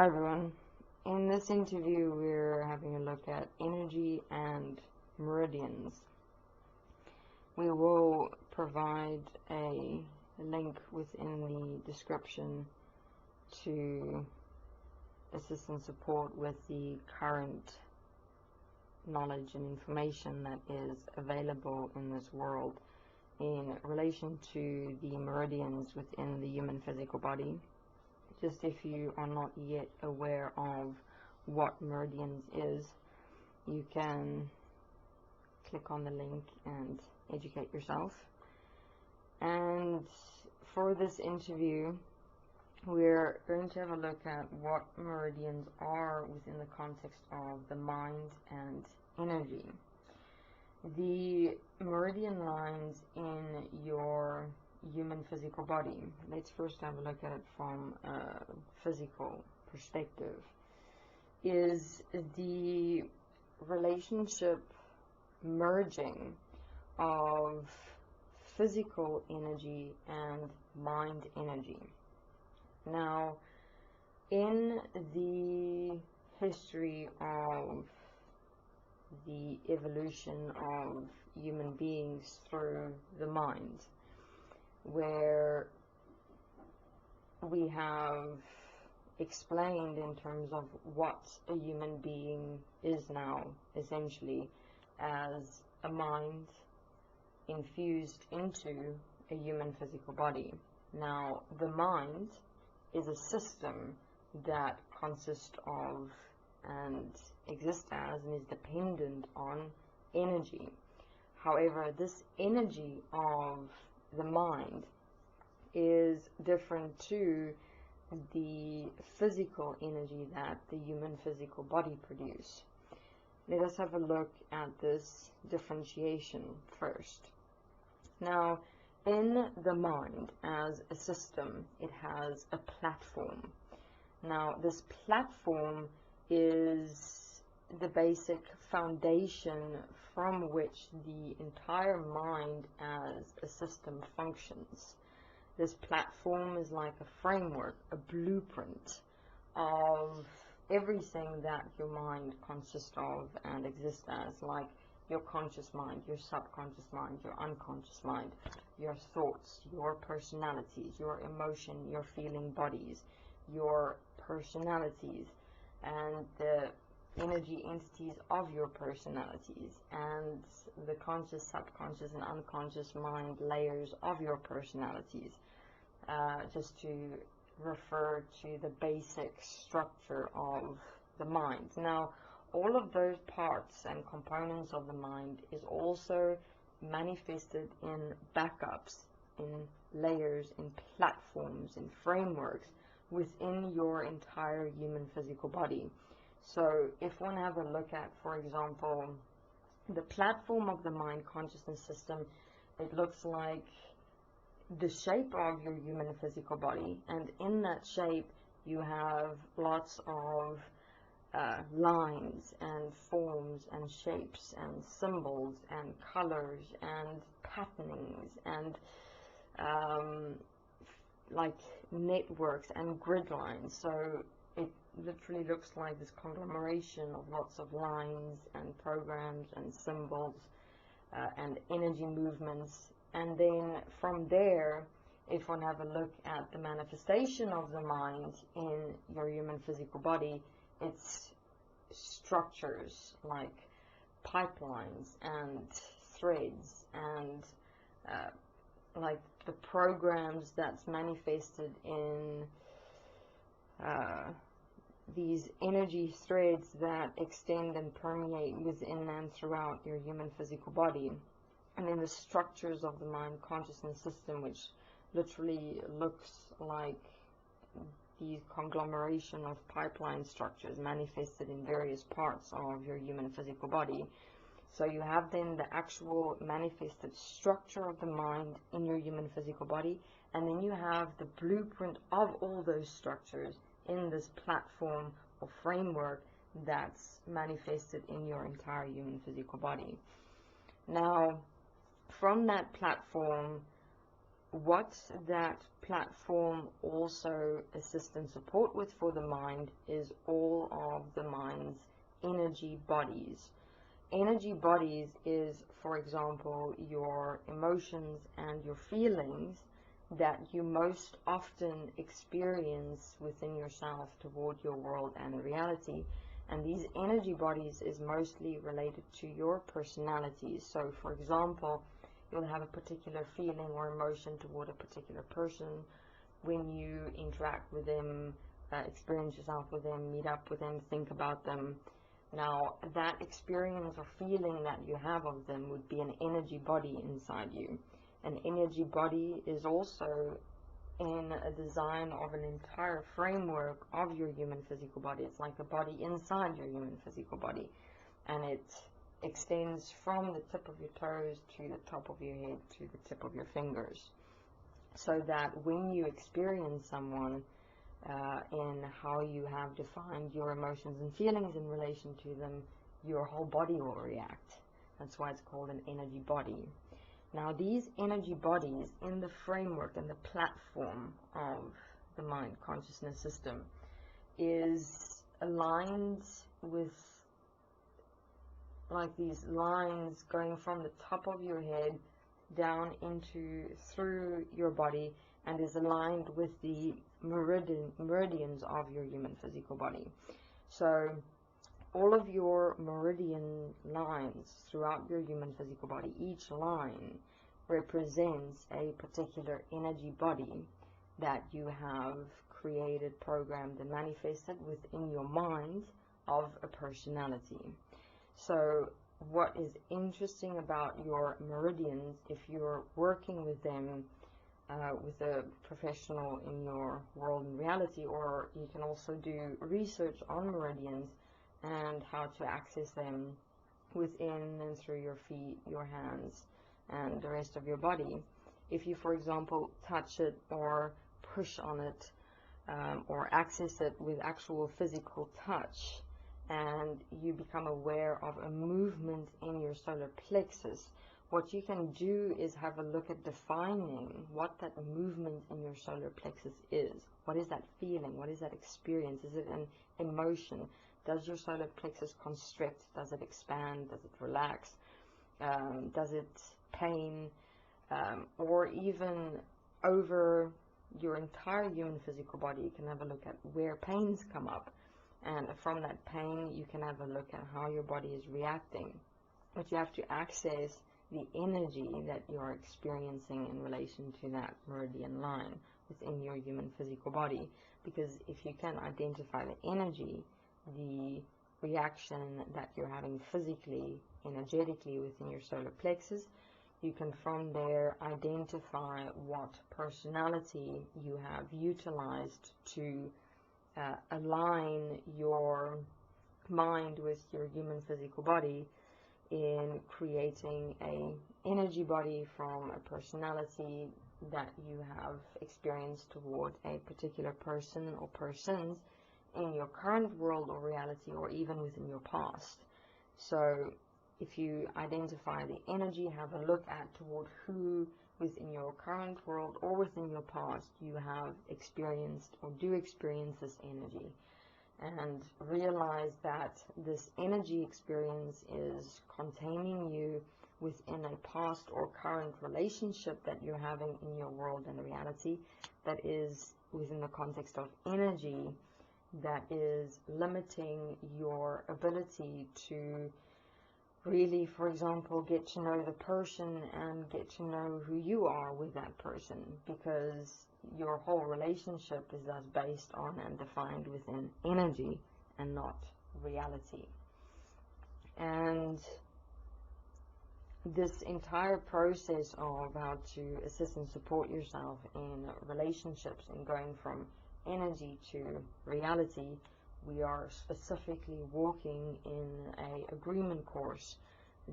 Hi everyone. In this interview we're having a look at energy and meridians. We will provide a link within the description to assist and support with the current knowledge and information that is available in this world in relation to the meridians within the human physical body. Just if you are not yet aware of what meridians is, you can click on the link and educate yourself. And for this interview, we're going to have a look at what meridians are within the context of the mind and energy. The meridian lines in your human physical body. Let's first have a look at it from a physical perspective. Is the relationship merging of physical energy and mind energy. Now, in the history of the evolution of human beings through the mind, where we have explained in terms of what a human being is now, essentially, as a mind infused into a human physical body. Now, the mind is a system that consists of and exists as and is dependent on energy. However, this energy of the mind is different to the physical energy that the human physical body produces. Let us have a look at this differentiation first. Now, in the mind as a system, it has a platform. Now, this platform is the basic foundation from which the entire mind as a system functions. This platform is like a framework, a blueprint of everything that your mind consists of and exists as, like your conscious mind, your subconscious mind, your unconscious mind, your thoughts, your personalities, your emotion, your feeling bodies, your personalities, and the energy entities of your personalities, and the conscious, subconscious, and unconscious mind layers of your personalities, just to refer to the basic structure of the mind. Now, all of those parts and components of the mind is also manifested in backups, in layers, in platforms, in frameworks within your entire human physical body. So if one have a look at, for example, the platform of the mind consciousness system, it looks like the shape of your human physical body, and in that shape you have lots of lines and forms and shapes and symbols and colors and patternings and like networks and grid lines. So it literally looks like this conglomeration of lots of lines and programs and symbols and energy movements. And then from there, if one have a look at the manifestation of the mind in your human physical body, it's structures like pipelines and threads and like the programs that's manifested in these energy threads that extend and permeate within and throughout your human physical body. And then the structures of the mind consciousness system, which literally looks like these conglomeration of pipeline structures manifested in various parts of your human physical body. So you have then the actual manifested structure of the mind in your human physical body, and then you have the blueprint of all those structures in this platform or framework that's manifested in your entire human physical body. Now, from that platform, what that platform also assists and support with for the mind is all of the mind's energy bodies. Energy bodies is, for example, your emotions and your feelings that you most often experience within yourself toward your world and reality. And these energy bodies is mostly related to your personality. So, for example, you'll have a particular feeling or emotion toward a particular person when you interact with them, experience yourself with them, meet up with them, think about them. Now, that experience or feeling that you have of them would be an energy body inside you. An energy body is also in a design of an entire framework of your human physical body. It's like a body inside your human physical body, and it extends from the tip of your toes to the top of your head to the tip of your fingers, so that when you experience someone in how you have defined your emotions and feelings in relation to them, your whole body will react. That's why it's called an energy body. Now, these energy bodies in the framework and the platform of the mind consciousness system is aligned with like these lines going from the top of your head down through your body, and is aligned with the meridians of your human physical body. So all of your meridian lines throughout your human physical body, each line represents a particular energy body that you have created, programmed, and manifested within your mind of a personality. So what is interesting about your meridians, if you're working with them with a professional in your world and reality, or you can also do research on meridians and how to access them within and through your feet, your hands, and the rest of your body. If you, for example, touch it or push on it or access it with actual physical touch, and you become aware of a movement in your solar plexus, what you can do is have a look at defining what that movement in your solar plexus is. What is that feeling? What is that experience? Is it an emotion? Does your solar plexus constrict? Does it expand? Does it relax? Does it pain? Or even over your entire human physical body, you can have a look at where pains come up. And from that pain, you can have a look at how your body is reacting. But you have to access the energy that you're experiencing in relation to that meridian line within your human physical body. Because if you can identify the energy, the reaction that you're having physically, energetically within your solar plexus, you can from there identify what personality you have utilized to align your mind with your human physical body in creating a energy body from a personality that you have experienced toward a particular person or persons in your current world or reality, or even within your past. So if you identify the energy, have a look at toward who within your current world or within your past you have experienced or do experience this energy, and realize that this energy experience is containing you within a past or current relationship that you're having in your world and reality that is within the context of energy, that is limiting your ability to really, for example, get to know the person and get to know who you are with that person, because your whole relationship is thus based on and defined within energy and not reality. And this entire process of how to assist and support yourself in relationships and going from energy to reality, we are specifically walking in an agreement course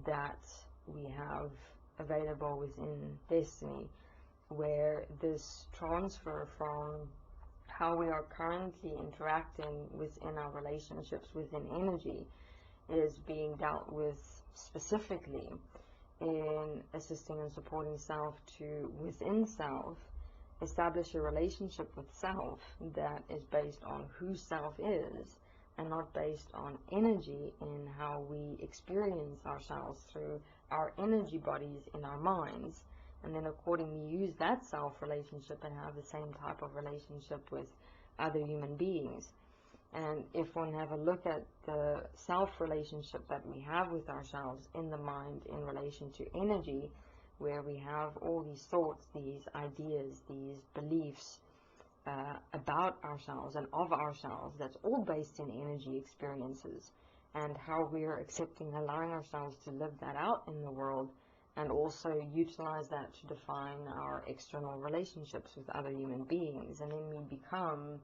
that we have available within Desteni, where this transfer from how we are currently interacting within our relationships within energy is being dealt with specifically in assisting and supporting self to, within self, establish a relationship with self that is based on who self is and not based on energy in how we experience ourselves through our energy bodies in our minds, and then accordingly use that self relationship and have the same type of relationship with other human beings. And if one have a look at the self relationship that we have with ourselves in the mind in relation to energy, where we have all these thoughts, these ideas, these beliefs about ourselves and of ourselves, that's all based in energy experiences, and how we are accepting, allowing ourselves to live that out in the world, and also utilize that to define our external relationships with other human beings. And then we become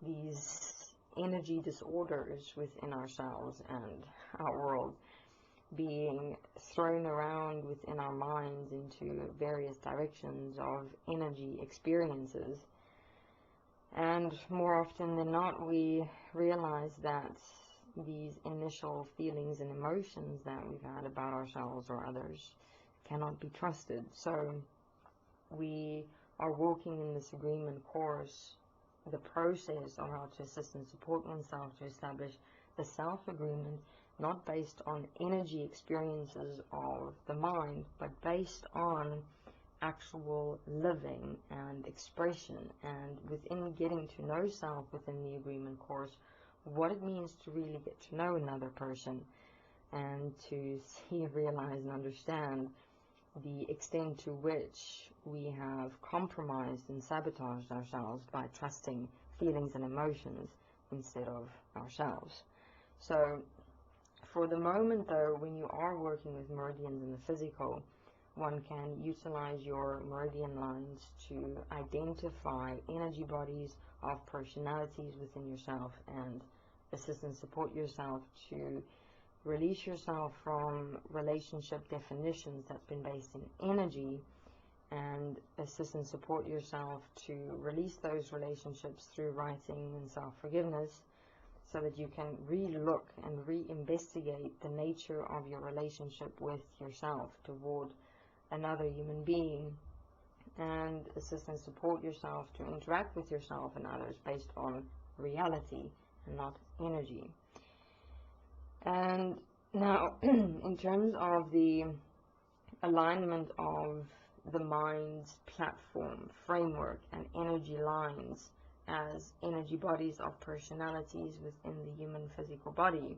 these energy disorders within ourselves and our world, being thrown around within our minds into various directions of energy experiences. And more often than not, we realize that these initial feelings and emotions that we've had about ourselves or others cannot be trusted. So we are walking in this agreement course, the process of how to assist and support oneself to establish the self-agreement, not based on energy experiences of the mind, but based on actual living and expression, and within getting to know self within the agreement course, what it means to really get to know another person, and to see, realize, and understand the extent to which we have compromised and sabotaged ourselves by trusting feelings and emotions instead of ourselves. So for the moment though, when you are working with meridians in the physical, one can utilize your meridian lines to identify energy bodies of personalities within yourself and assist and support yourself to release yourself from relationship definitions that's been based in energy, and assist and support yourself to release those relationships through writing and self-forgiveness, so that you can re-look and re-investigate the nature of your relationship with yourself toward another human being, and assist and support yourself to interact with yourself and others based on reality and not energy. And now, in terms of the alignment of the mind's platform, framework, and energy lines as energy bodies of personalities within the human physical body,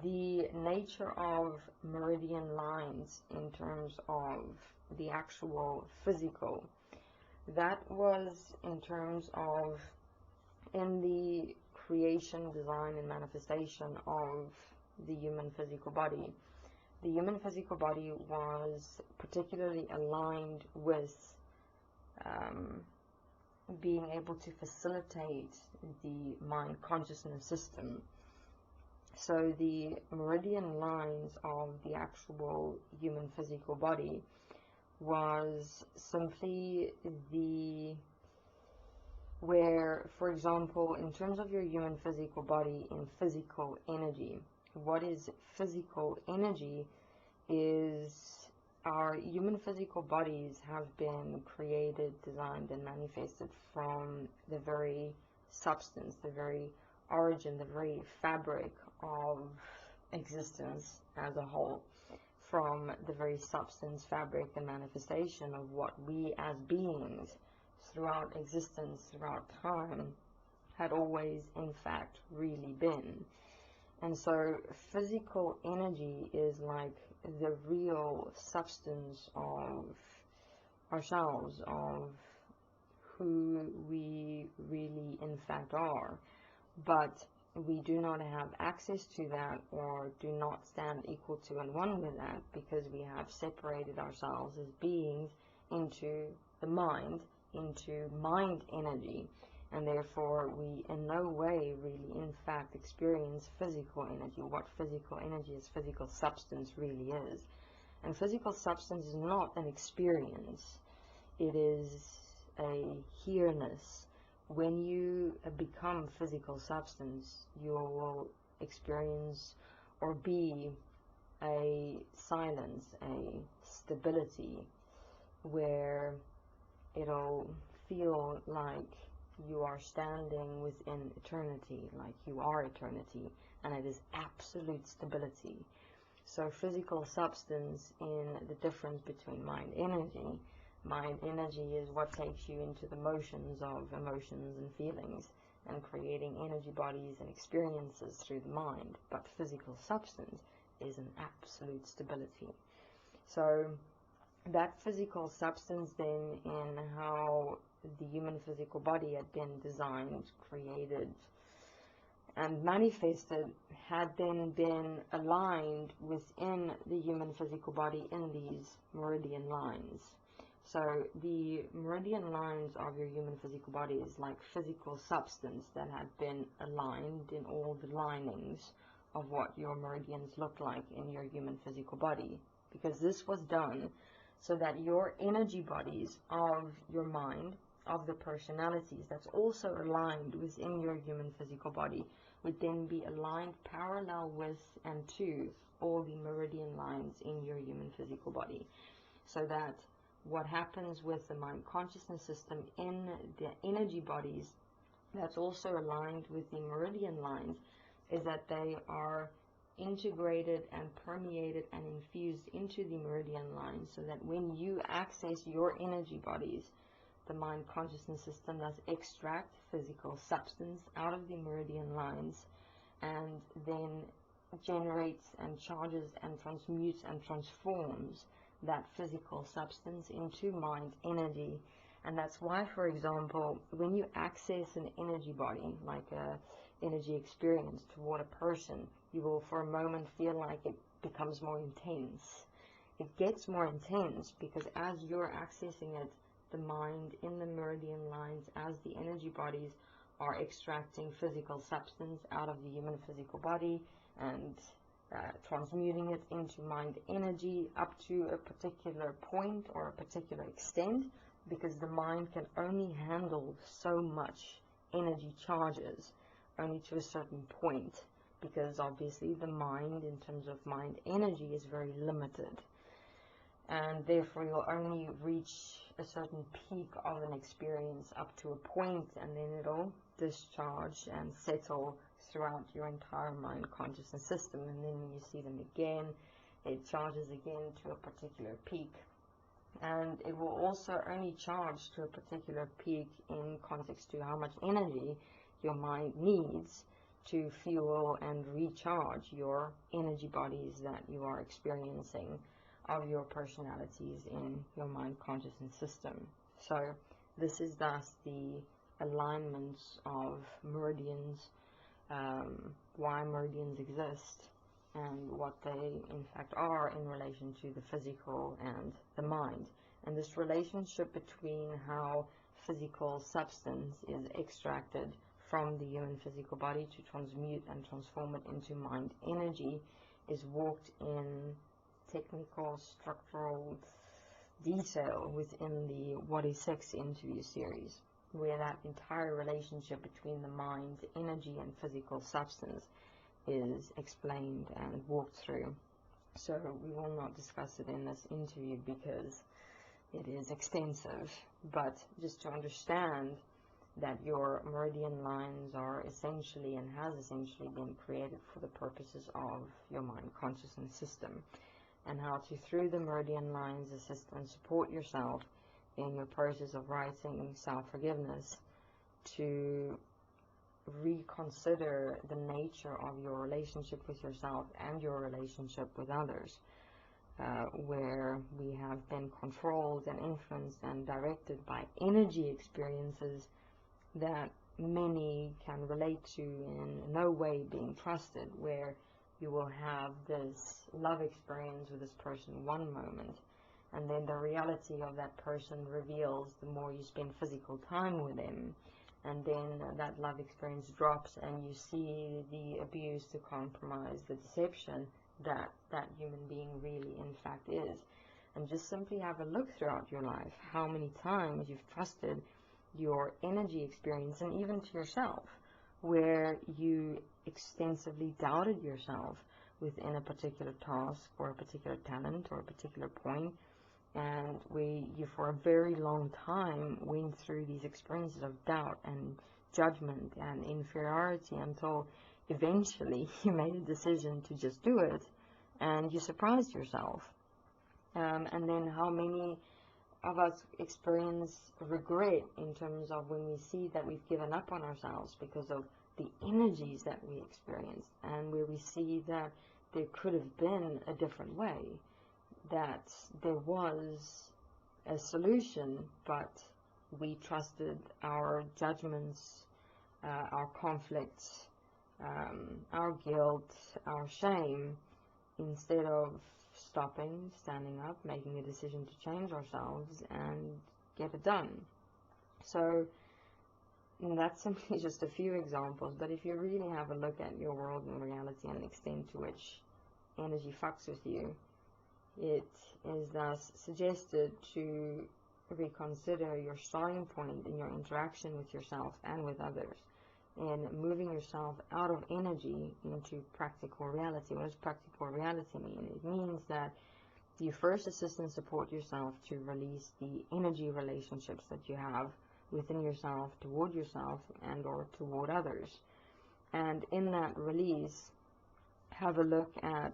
the nature of meridian lines in terms of the actual physical, that was in terms of in the creation, design, and manifestation of the human physical body. The human physical body was particularly aligned with being able to facilitate the mind consciousness system. So the meridian lines of the actual human physical body was simply where, for example, in terms of your human physical body in physical energy, what is physical energy is our human physical bodies have been created, designed, and manifested from the very substance, the very origin, the very fabric of existence as a whole, from the very substance, fabric, and manifestation of what we as beings throughout existence, throughout time, had always in fact really been. And so physical energy is like the real substance of ourselves, of who we really in fact are. But we do not have access to that, or do not stand equal to and one with that, because we have separated ourselves as beings into the mind, into mind energy, and therefore we in no way really in fact experience physical energy, what physical energy is, physical substance really is. And physical substance is not an experience, it is a here-ness. When you become physical substance, you will experience or be a silence, a stability, where it'll feel like you are standing within eternity, like you are eternity, and it is absolute stability. So physical substance in the difference between mind energy. Mind energy is what takes you into the motions of emotions and feelings and creating energy bodies and experiences through the mind. But physical substance is an absolute stability. So that physical substance then, in how the human physical body had been designed, created, and manifested, had then been aligned within the human physical body in these meridian lines. So the meridian lines of your human physical body is like physical substance that had been aligned in all the linings of what your meridians look like in your human physical body. Because this was done so that your energy bodies of your mind, of the personalities that's also aligned within your human physical body, would then be aligned parallel with and to all the meridian lines in your human physical body. So that what happens with the mind consciousness system in the energy bodies that's also aligned with the meridian lines is that they are integrated and permeated and infused into the meridian lines, so that when you access your energy bodies, the mind consciousness system does extract physical substance out of the meridian lines and then generates and charges and transmutes and transforms that physical substance into mind energy. And that's why, for example, when you access an energy body, like a energy experience toward a person, you will for a moment feel like it becomes more intense. It gets more intense because as you're accessing it, the mind in the meridian lines, as the energy bodies are extracting physical substance out of the human physical body and transmuting it into mind energy up to a particular point or a particular extent, because the mind can only handle so much energy charges, only to a certain point, because obviously the mind in terms of mind energy is very limited, and therefore you'll only reach a certain peak of an experience up to a point, and then it'll discharge and settle throughout your entire mind consciousness system. And then when you see them again, it charges again to a particular peak, and it will also only charge to a particular peak in context to how much energy your mind needs to fuel and recharge your energy bodies that you are experiencing of your personalities in your mind consciousness system. So this is thus the alignments of meridians, why meridians exist, and what they in fact are in relation to the physical and the mind. And this relationship between how physical substance is extracted from the human physical body to transmute and transform it into mind energy is walked in technical structural detail within the What is Sex interview series, where that entire relationship between the mind energy and physical substance is explained and walked through. So we will not discuss it in this interview because it is extensive, but just to understand that your meridian lines are essentially and has essentially been created for the purposes of your mind consciousness system, and how to, through the meridian lines, assist and support yourself in your process of writing self-forgiveness, to reconsider the nature of your relationship with yourself and your relationship with others, where we have been controlled and influenced and directed by energy experiences that many can relate to, in no way being trusted, where you will have this love experience with this person one moment, and then the reality of that person reveals the more you spend physical time with them, and then that love experience drops and you see the abuse, the compromise, the deception that that human being really in fact is. And just simply have a look throughout your life how many times you've trusted your energy experience, and even to yourself, where you extensively doubted yourself, within a particular task or a particular talent or a particular point, and you for a very long time went through these experiences of doubt and judgment and inferiority until eventually you made a decision to just do it, and you surprised yourself. And then how many of us experience regret in terms of when we see that we've given up on ourselves because of the energies that we experienced, and where we see that there could have been a different way, that there was a solution, but we trusted our judgments, our conflicts, our guilt, our shame, instead of stopping, standing up, making a decision to change ourselves and get it done. So that's simply just a few examples, but if you really have a look at your world and reality and the extent to which energy fucks with you, it is thus suggested to reconsider your starting point in your interaction with yourself and with others, and moving yourself out of energy into practical reality. What does practical reality mean? It means that you first assist and support yourself to release the energy relationships that you have within yourself, toward yourself, and or toward others. And in that release, have a look at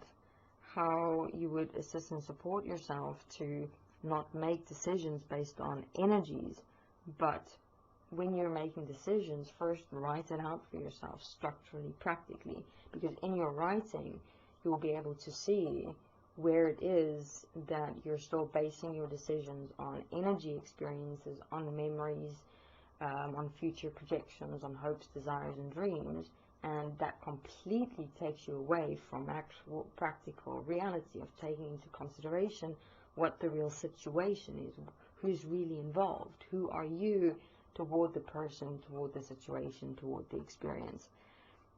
how you would assist and support yourself to not make decisions based on energies, but when you're making decisions, first write it out for yourself structurally, practically, because in your writing you'll be able to see where it is that you're still basing your decisions on energy experiences, on memories, on future projections, on hopes, desires, and dreams, and that completely takes you away from actual practical reality of taking into consideration what the real situation is, who's really involved, who are you toward the person, toward the situation, toward the experience.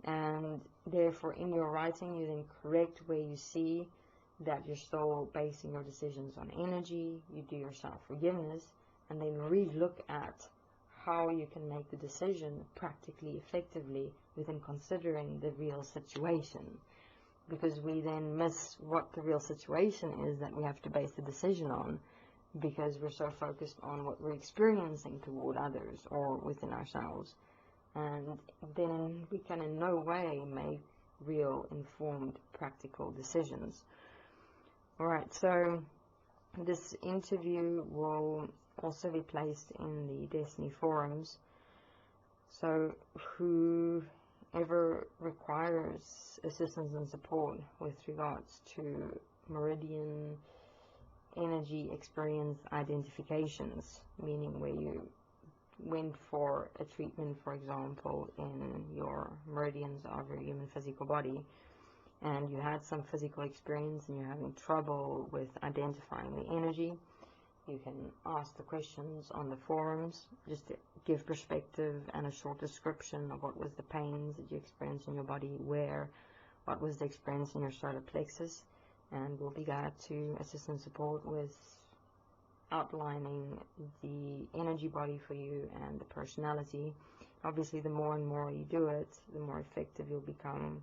And therefore in your writing you then correct where you see that you're still basing your decisions on energy, you do yourself forgiveness, and then re-look at how you can make the decision practically, effectively, within considering the real situation. Because we then miss what the real situation is that we have to base the decision on, because we're so focused on what we're experiencing toward others or within ourselves. And then we can in no way make real, informed, practical decisions. Alright, so this interview will also be placed in the Desteni Forums. So whoever requires assistance and support with regards to Meridian energy experience identifications, meaning where you went for a treatment, for example, in your meridians of your human physical body, and you had some physical experience and you're having trouble with identifying the energy, you can ask the questions on the forums, just to give perspective and a short description of what was the pains that you experienced in your body, what was the experience in your solar plexus, and we'll be glad to assist and support with outlining the energy body for you and the personality. Obviously, the more and more you do it, the more effective you'll become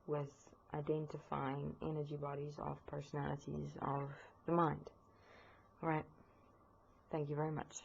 with identifying energy bodies of personalities of the mind. Alright, thank you very much.